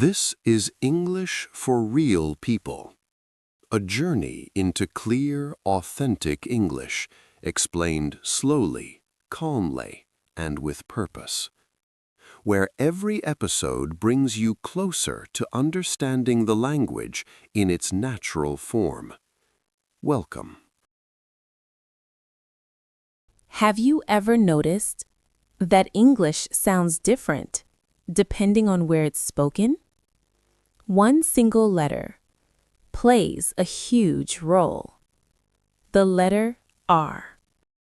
This is English for Real People, a journey into clear, authentic English, explained slowly, calmly, and with purpose, where every episode brings you closer to understanding the language in its natural form. Welcome. Have you ever noticed that English sounds different depending on where it's spoken? One single letter plays a huge role. The letter R.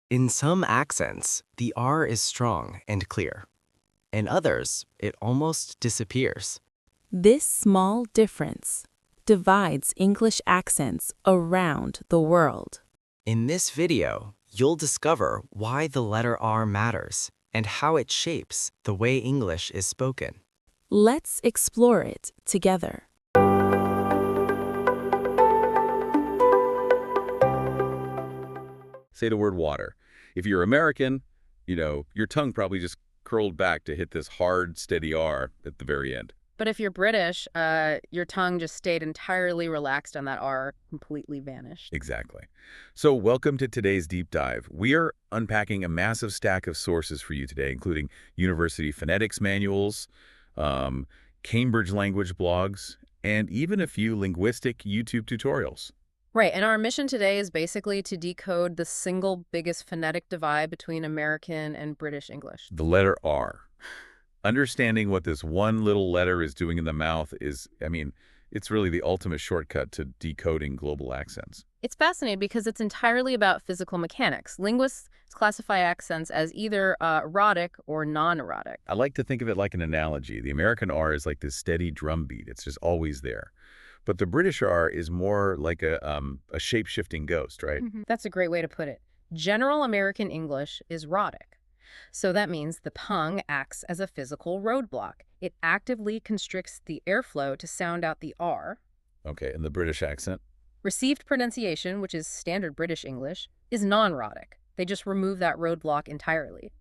In some accents, the R is strong and clear. In others, it almost disappears. This small difference divides English accents around the world. In this video, you'll discover why the letter R matters and how it shapes the way English is spoken. Let's explore it together. Say the word water. If you're American, your tongue probably just curled back to hit this hard, steady R at the very end. But if you're British, your tongue just stayed entirely relaxed and that R completely vanished. Exactly. So welcome to today's deep dive. We are unpacking a massive stack of sources for you today, including university phonetics manuals, Cambridge language blogs, and even a few linguistic YouTube tutorials. Right, and our mission today is basically to decode the single biggest phonetic divide between American and British English. The letter R. Understanding what this one little letter is doing in the mouth is, it's really the ultimate shortcut to decoding global accents. It's fascinating because it's entirely about physical mechanics. Linguists classify accents as either rhotic or non-rhotic. I like to think of it like an analogy. The American R is like this steady drum beat. It's just always there. But the British R is more like a shape-shifting ghost, right? That's a great way to put it. General American English is rhotic. So that means the tongue acts as a physical roadblock. It actively constricts the airflow to sound out the R. Okay, and the British accent? Received pronunciation, which is standard British English, is non-rhotic. They just remove that roadblock entirely.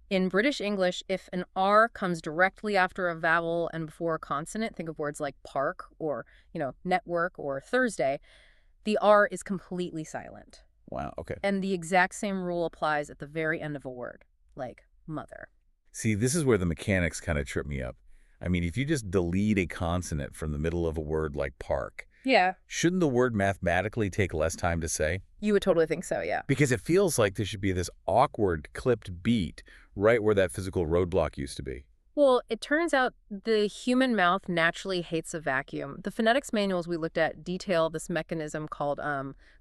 In British English, if an R comes directly after a vowel and before a consonant, think of words like park or, network or Thursday, the R is completely silent. Wow, okay. And the exact same rule applies at the very end of a word, like mother. See, this is where the mechanics kind of trip me up. If you just delete a consonant from the middle of a word like park, Yeah. shouldn't the word mathematically take less time to say? You would totally think so, yeah. Because it feels like there should be this awkward, clipped beat right where that physical roadblock used to be. Well, it turns out the human mouth naturally hates a vacuum. The phonetics manuals we looked at detail this mechanism called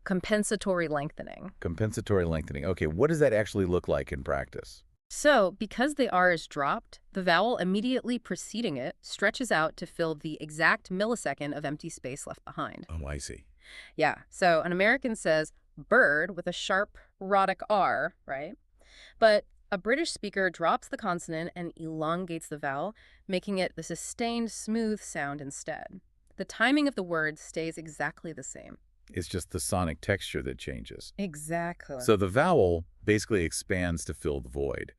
compensatory lengthening. Compensatory lengthening. Okay, what does that actually look like in practice? So, because the R is dropped, the vowel immediately preceding it stretches out to fill the exact millisecond of empty space left behind. Oh, I see. Yeah, so an American says bird with a sharp rhotic R, right? But a British speaker drops the consonant and elongates the vowel, making it the sustained, smooth sound instead. The timing of the word stays exactly the same. It's just the sonic texture that changes. Exactly. So the vowel basically expands to fill the void.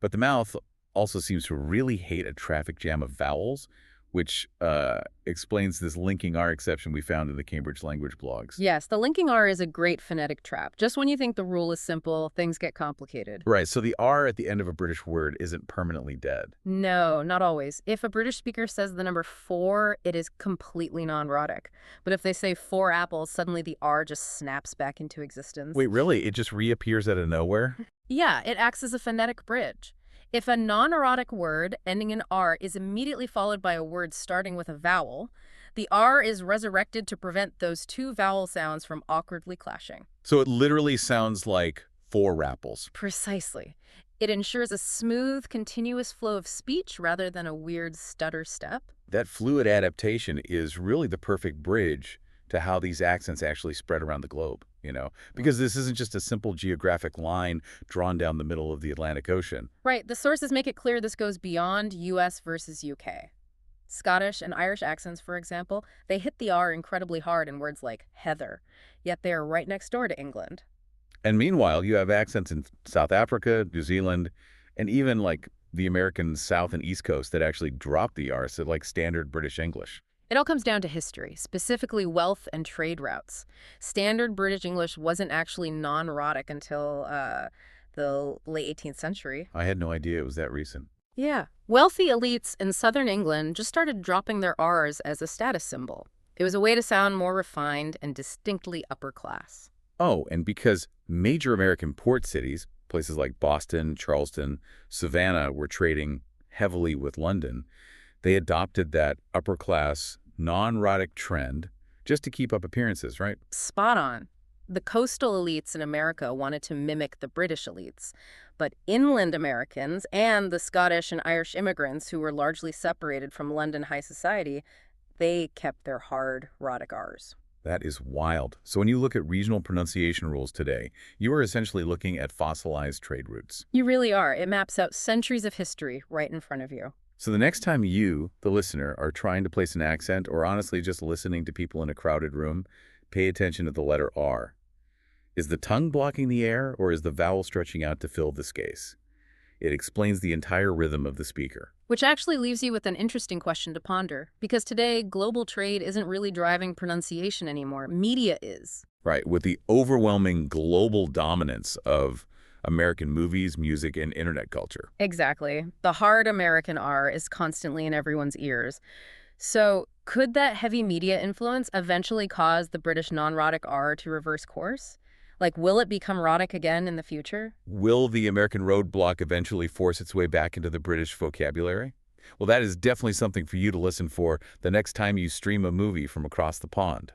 But the mouth also seems to really hate a traffic jam of vowels, which explains this linking R exception we found in the Cambridge language blogs. Yes, the linking R is a great phonetic trap. Just when you think the rule is simple, things get complicated. Right, so the R at the end of a British word isn't permanently dead. No, not always. If a British speaker says the number 4, it is completely non-rhotic. But if they say 4 apples, suddenly the R just snaps back into existence. Wait, really? It just reappears out of nowhere? Yeah, it acts as a phonetic bridge. If a non-erotic word ending in R is immediately followed by a word starting with a vowel, the R is resurrected to prevent those two vowel sounds from awkwardly clashing. So it literally sounds like 4 apples. Precisely. It ensures a smooth, continuous flow of speech rather than a weird stutter step. That fluid adaptation is really the perfect bridge to how these accents actually spread around the globe, because this isn't just a simple geographic line drawn down the middle of the Atlantic Ocean. Right. The sources make it clear this goes beyond U.S. versus U.K. Scottish and Irish accents, for example, they hit the R incredibly hard in words like heather, yet they are right next door to England. And meanwhile, you have accents in South Africa, New Zealand, and even like the American South and East Coast that actually dropped the R, so like standard British English? It all comes down to history, specifically wealth and trade routes. Standard British English wasn't actually non-rhotic until the late 18th century. I had no idea it was that recent. Yeah. Wealthy elites in southern England just started dropping their R's as a status symbol. It was a way to sound more refined and distinctly upper class. Oh, and because major American port cities, places like Boston, Charleston, Savannah, were trading heavily with London, they adopted that upper-class, non-rhotic trend just to keep up appearances, right? Spot on. The coastal elites in America wanted to mimic the British elites, but inland Americans and the Scottish and Irish immigrants who were largely separated from London high society, they kept their hard, rhotic R's. That is wild. So when you look at regional pronunciation rules today, you are essentially looking at fossilized trade routes. You really are. It maps out centuries of history right in front of you. So the next time you, the listener, are trying to place an accent or honestly just listening to people in a crowded room, pay attention to the letter R. Is the tongue blocking the air or is the vowel stretching out to fill the space? It explains the entire rhythm of the speaker. Which actually leaves you with an interesting question to ponder, because today global trade isn't really driving pronunciation anymore. Media is. Right, with the overwhelming global dominance of American movies, music, and internet culture. Exactly. The hard American R is constantly in everyone's ears. So could that heavy media influence eventually cause the British non-rhotic R to reverse course? Like, will it become rhotic again in the future? Will the American roadblock eventually force its way back into the British vocabulary? Well, that is definitely something for you to listen for the next time you stream a movie from across the pond.